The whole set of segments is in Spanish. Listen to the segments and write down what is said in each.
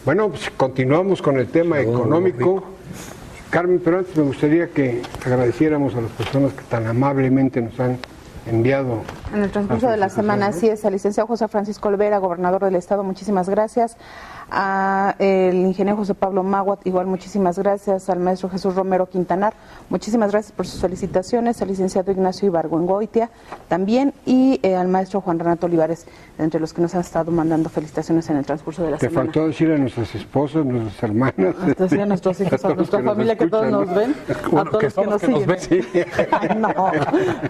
Bueno, pues continuamos con el tema económico. Carmen, pero antes me gustaría que agradeciéramos a las personas que tan amablemente nos han enviado. En el transcurso de la semana, así es, al licenciado José Francisco Olvera, gobernador del estado, muchísimas gracias. A el ingeniero José Pablo Máhuat, igual muchísimas gracias. Al maestro Jesús Romero Quintanar, muchísimas gracias por sus felicitaciones. Al licenciado Ignacio Ibargüengoitia también, y al maestro Juan Renato Olivares, entre los que nos han estado mandando felicitaciones en el transcurso de la semana. Te faltó decir a nuestras esposas, nuestras hermanas, a nuestros hijos, a nuestra familia, que todos nos ven, a todos los que nos siguen. Sí. Ay, no.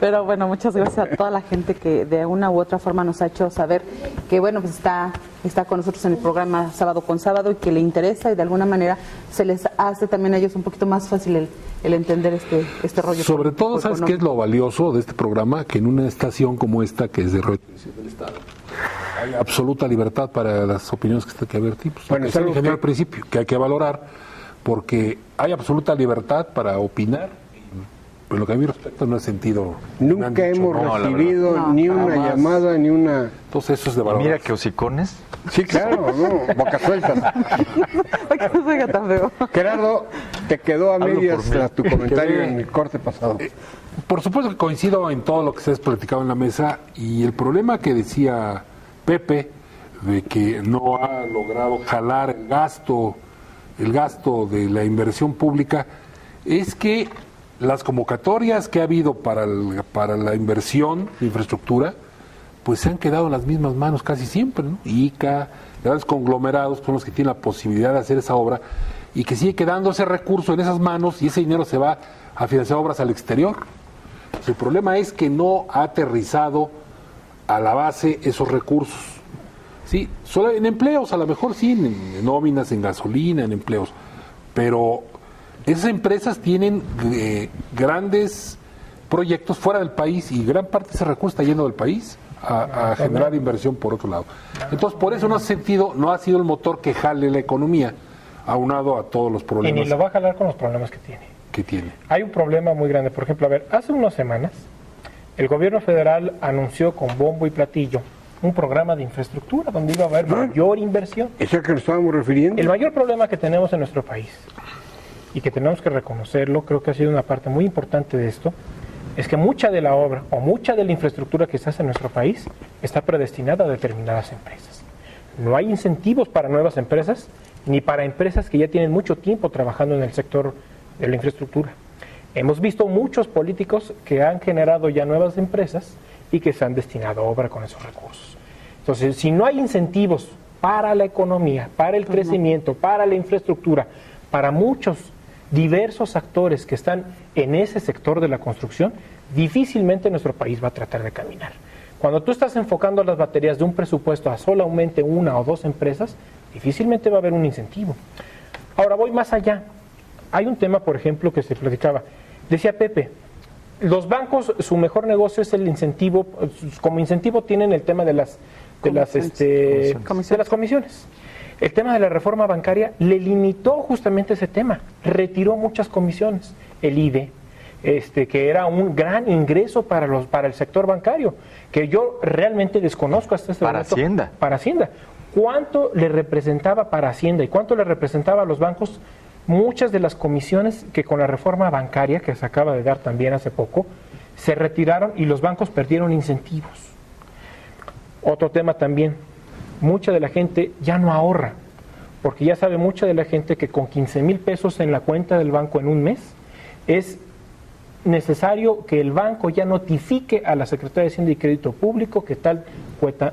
Pero bueno, muchas gracias a toda la gente que de una u otra forma nos ha hecho saber que bueno, pues está con nosotros en el programa Sábado con Sábado y que le interesa, y de alguna manera se les hace también a ellos un poquito más fácil el entender este rollo. Sobre todo, ¿sabes qué es lo valioso de este programa? Que en una estación como esta, que es de Radio del Estado, hay absoluta libertad para las opiniones que vertimos. Bueno, es algo que al principio, que hay que valorar, porque hay absoluta libertad para opinar. Pero lo que a mí respecta no es sentido. Nunca hemos recibido ni una llamada, ni una... Entonces eso es de valor. Mira que hocicones. Sí, claro, no, boca suelta. Gerardo, te quedó a medias tu comentario en el corte pasado. Por supuesto que coincido en todo lo que se ha platicado en la mesa, y el problema que decía Pepe, de que no ha logrado jalar el gasto de la inversión pública, es que las convocatorias que ha habido para la inversión de infraestructura, pues se han quedado en las mismas manos casi siempre, ¿no? ICA, grandes conglomerados son los que tienen la posibilidad de hacer esa obra, y que sigue quedando ese recurso en esas manos, y ese dinero se va a financiar obras al exterior. El problema es que no ha aterrizado a la base esos recursos. Sí, solo en empleos, a lo mejor sí, en nóminas, en gasolina, en empleos, pero esas empresas tienen grandes proyectos fuera del país, y gran parte de ese recurso está yendo del país a generar inversión por otro lado. Entonces, por eso no ha sido el motor que jale la economía, aunado a todos los problemas. Y ni lo va a jalar con los problemas que tiene. Hay un problema muy grande. Por ejemplo, hace unas semanas, el gobierno federal anunció con bombo y platillo un programa de infraestructura donde iba a haber mayor inversión. ¿Es a que nos estábamos refiriendo? El mayor problema que tenemos en nuestro país, y que tenemos que reconocerlo, creo que ha sido una parte muy importante de esto, es que mucha de la obra o mucha de la infraestructura que se hace en nuestro país está predestinada a determinadas empresas. No hay incentivos para nuevas empresas, ni para empresas que ya tienen mucho tiempo trabajando en el sector de la infraestructura. Hemos visto muchos políticos que han generado ya nuevas empresas y que se han destinado a obra con esos recursos. Entonces, si no hay incentivos para la economía, para el crecimiento, para la infraestructura, para muchos diversos actores que están en ese sector de la construcción, difícilmente nuestro país va a tratar de caminar. Cuando tú estás enfocando las baterías de un presupuesto a solamente una o dos empresas, difícilmente va a haber un incentivo. Ahora voy más allá. Hay un tema, por ejemplo, que se platicaba. Decía Pepe, los bancos, su mejor negocio es el incentivo. Como incentivo tienen el tema de las comisiones. El tema de la reforma bancaria le limitó justamente ese tema, retiró muchas comisiones, el IDE, que era un gran ingreso para el sector bancario, que yo realmente desconozco hasta este momento. Para Hacienda. ¿Cuánto le representaba para Hacienda y cuánto le representaba a los bancos muchas de las comisiones que con la reforma bancaria, que se acaba de dar también hace poco, se retiraron y los bancos perdieron incentivos? Otro tema también. Mucha de la gente ya no ahorra, porque ya sabe mucha de la gente que con 15,000 pesos en la cuenta del banco en un mes es necesario que el banco ya notifique a la Secretaría de Hacienda y Crédito Público que tal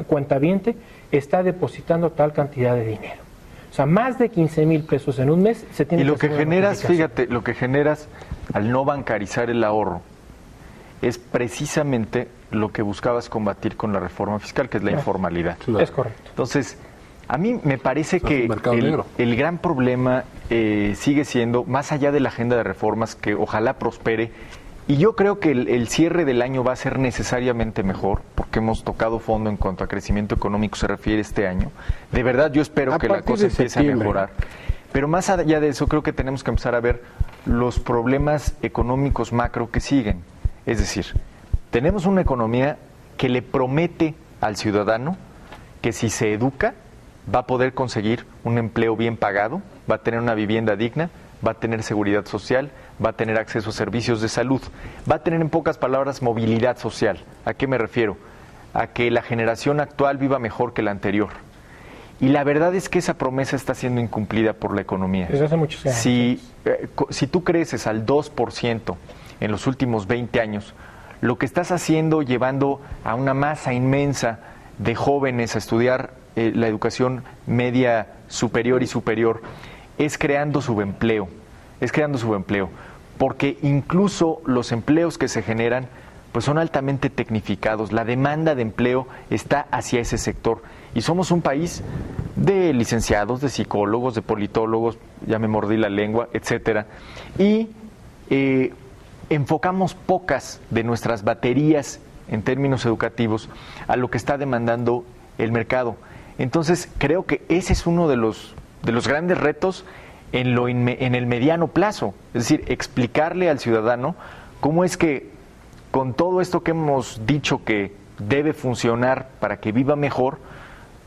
cuentaviente está depositando tal cantidad de dinero. O sea, más de 15,000 pesos en un mes se tiene que hacer. Y lo que generas, fíjate, lo que generas al no bancarizar el ahorro es precisamente lo que buscabas combatir con la reforma fiscal, que es la informalidad. Es correcto. Entonces, a mí me parece que el gran problema sigue siendo, más allá de la agenda de reformas, que ojalá prospere, y yo creo que el cierre del año va a ser necesariamente mejor, porque hemos tocado fondo en cuanto a crecimiento económico se refiere este año. De verdad, yo espero que la cosa empiece a mejorar. Pero más allá de eso, creo que tenemos que empezar a ver los problemas económicos macro que siguen. Es decir, tenemos una economía que le promete al ciudadano que si se educa va a poder conseguir un empleo bien pagado, va a tener una vivienda digna, va a tener seguridad social, va a tener acceso a servicios de salud, va a tener, en pocas palabras, movilidad social. ¿A qué me refiero? A que la generación actual viva mejor que la anterior. Y la verdad es que esa promesa está siendo incumplida por la economía. Desde hace muchos años. Si tú creces al 2% en los últimos 20 años, lo que estás haciendo, llevando a una masa inmensa de jóvenes a estudiar la educación media superior y superior, es creando subempleo. Porque incluso los empleos que se generan pues son altamente tecnificados. La demanda de empleo está hacia ese sector. Y somos un país de licenciados, de psicólogos, de politólogos, ya me mordí la lengua, etcétera. Y enfocamos pocas de nuestras baterías en términos educativos a lo que está demandando el mercado. Entonces, creo que ese es uno de los grandes retos en el mediano plazo. Es decir, explicarle al ciudadano cómo es que con todo esto que hemos dicho que debe funcionar para que viva mejor,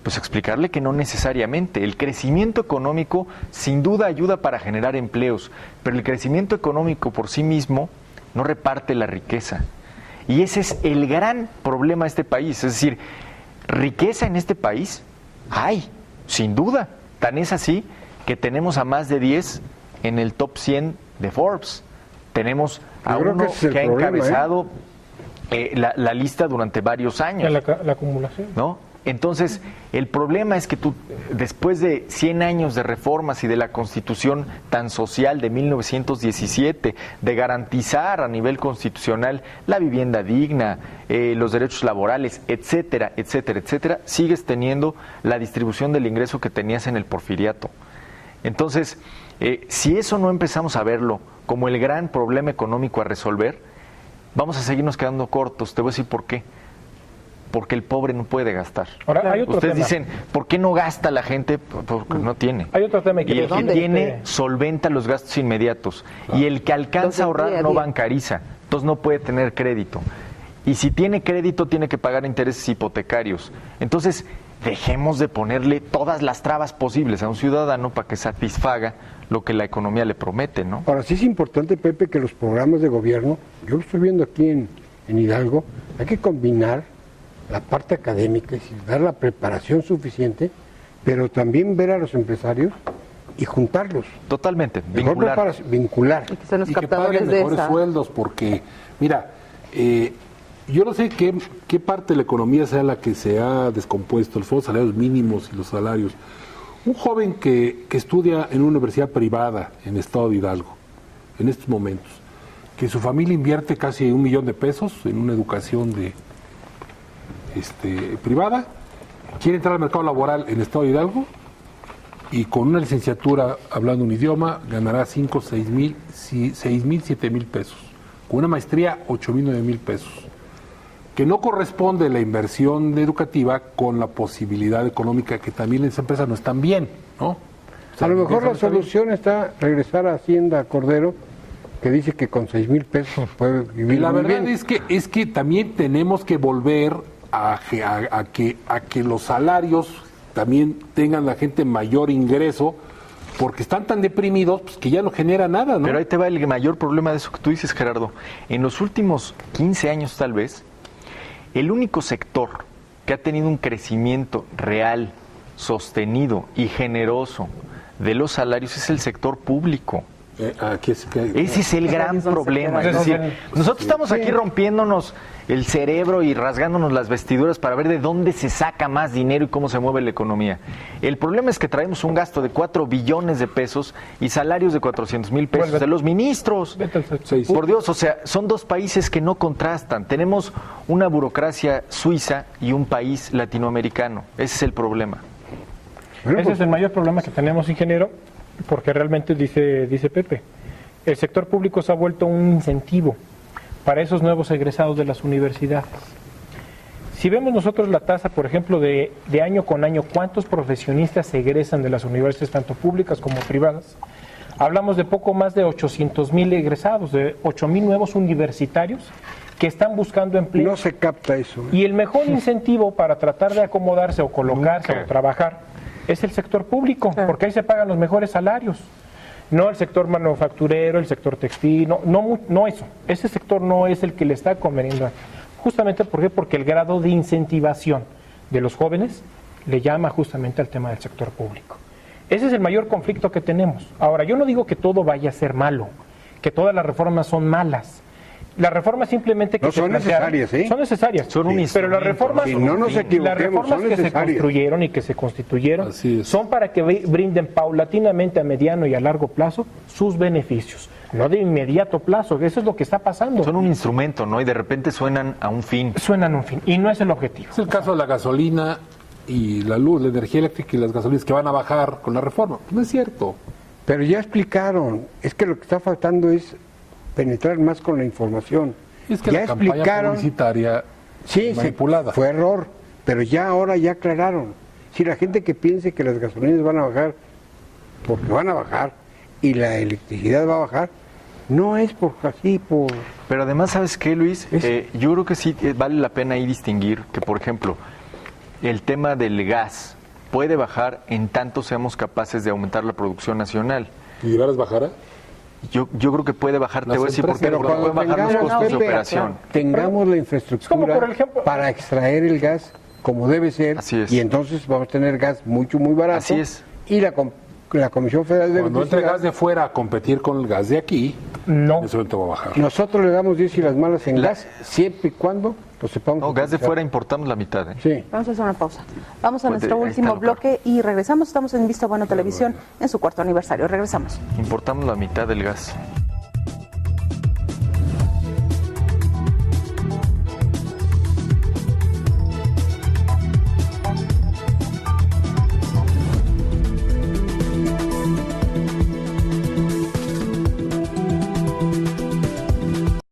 pues explicarle que no necesariamente. El crecimiento económico sin duda ayuda para generar empleos, pero el crecimiento económico por sí mismo no reparte la riqueza. Y ese es el gran problema de este país. Es decir, riqueza en este país hay, sin duda. Tan es así que tenemos a más de 10 en el top 100 de Forbes. Tenemos a uno que ha encabezado la lista durante varios años. La acumulación. ¿No? Entonces, el problema es que tú, después de 100 años de reformas y de la Constitución tan social de 1917, de garantizar a nivel constitucional la vivienda digna, los derechos laborales, etcétera, etcétera, etcétera, sigues teniendo la distribución del ingreso que tenías en el porfiriato. Entonces, si eso no empezamos a verlo como el gran problema económico a resolver, vamos a seguirnos quedando cortos. Te voy a decir por qué. Porque el pobre no puede gastar. Ahora, hay otro Ustedes tema. Dicen, ¿por qué no gasta la gente? Porque no tiene. Hay otro tema. Y el que tiene solventa los gastos inmediatos. Y el que alcanza a ahorrar no bancariza. Entonces no puede tener crédito. Y si tiene crédito tiene que pagar intereses hipotecarios. Entonces dejemos de ponerle todas las trabas posibles a un ciudadano para que satisfaga lo que la economía le promete, ¿no? Ahora sí es importante, Pepe, que los programas de gobierno, yo lo estoy viendo aquí en Hidalgo, hay que combinar la parte académica, es decir, dar la preparación suficiente, pero también ver a los empresarios y juntarlos. Totalmente, vincular. Y que sean los y que paguen mejores sueldos, porque, mira, yo no sé qué parte de la economía sea la que se ha descompuesto, los salarios mínimos y los salarios. Un joven que estudia en una universidad privada en el estado de Hidalgo, en estos momentos, que su familia invierte casi $1 millón en una educación privada, quiere entrar al mercado laboral en el estado de Hidalgo y con una licenciatura hablando un idioma ganará 5, 6 mil, 7 mil pesos. Con una maestría, 8 mil, 9 mil pesos. Que no corresponde la inversión educativa con la posibilidad económica que también las empresas no están bien, ¿no? O sea, a lo mejor la solución está regresar a Hacienda Cordero, que dice que con 6 mil pesos puede vivir. La muy verdad bien. es que también tenemos que volver a que los salarios también tengan la gente mayor ingreso, porque están tan deprimidos pues, que ya no genera nada, ¿no? Pero ahí te va el mayor problema de eso que tú dices, Gerardo. En los últimos 15 años tal vez, el único sector que ha tenido un crecimiento real, sostenido y generoso de los salarios es el sector público. Ese es el gran problema. Es decir, nosotros estamos aquí rompiéndonos el cerebro y rasgándonos las vestiduras para ver de dónde se saca más dinero y cómo se mueve la economía. El problema es que traemos un gasto de 4 billones de pesos y salarios de 400,000 pesos de los ministros. Por Dios, o sea, son dos países que no contrastan. Tenemos una burocracia suiza y un país latinoamericano. Ese es el problema. Bueno, ese es el mayor problema que tenemos, ingeniero, porque realmente dice Pepe, el sector público se ha vuelto un incentivo para esos nuevos egresados de las universidades. Si vemos nosotros la tasa, por ejemplo, de año con año, cuántos profesionistas se egresan de las universidades, tanto públicas como privadas, hablamos de poco más de 800,000 egresados, de 8,000 nuevos universitarios que están buscando empleo. No se capta eso. Y el mejor incentivo para tratar de acomodarse o colocarse o trabajar es el sector público, porque ahí se pagan los mejores salarios. No el sector manufacturero, el sector textil, no eso. Ese sector no es el que le está conveniendo. Justamente porque el grado de incentivación de los jóvenes le llama justamente al tema del sector público. Ese es el mayor conflicto que tenemos. Ahora, yo no digo que todo vaya a ser malo, que todas las reformas son malas. Las reformas simplemente que son necesarias, ¿eh? Son necesarias, pero las reformas, si no nos equivoquemos, las reformas son que se necesarias. construyeron y que se constituyeron son para que brinden paulatinamente a mediano y a largo plazo sus beneficios, no de inmediato plazo. Eso es lo que está pasando. Son un instrumento, ¿no? Y de repente suenan a un fin. Suenan a un fin y no es el objetivo. Es el caso de la gasolina y la luz, la energía eléctrica y las gasolinas que van a bajar con la reforma. No es cierto. Pero ya explicaron, es que lo que está faltando es penetrar más con la información. Es que ya la campaña explicaron, publicitaria manipulada. Fue error, pero ya ahora ya aclararon. Si la gente que piense que las gasolinas van a bajar, porque van a bajar, y la electricidad va a bajar, no es por así, por... Pero además, ¿sabes qué, Luis? Yo creo que sí vale la pena ahí distinguir que, por ejemplo, el tema del gas puede bajar en tanto seamos capaces de aumentar la producción nacional. ¿Y Vivales bajará? Yo creo que puede bajar, te voy a decir por qué, pero porque pueden bajar los costos de operación. Tengamos la infraestructura para extraer el gas como debe ser, y entonces vamos a tener gas muy barato. Así es. Y la Comisión Federal de Cuando entre gas de fuera a competir con el gas de aquí, en ese momento va a bajar. Nosotros le damos 10 y las malas en gas, siempre y cuando lo sepamos. No, gas de fuera importamos la mitad. Sí. Vamos a hacer una pausa. Vamos a nuestro último bloque y regresamos. Estamos en Visto Bueno Televisión en su 4º aniversario. Regresamos. Importamos la mitad del gas.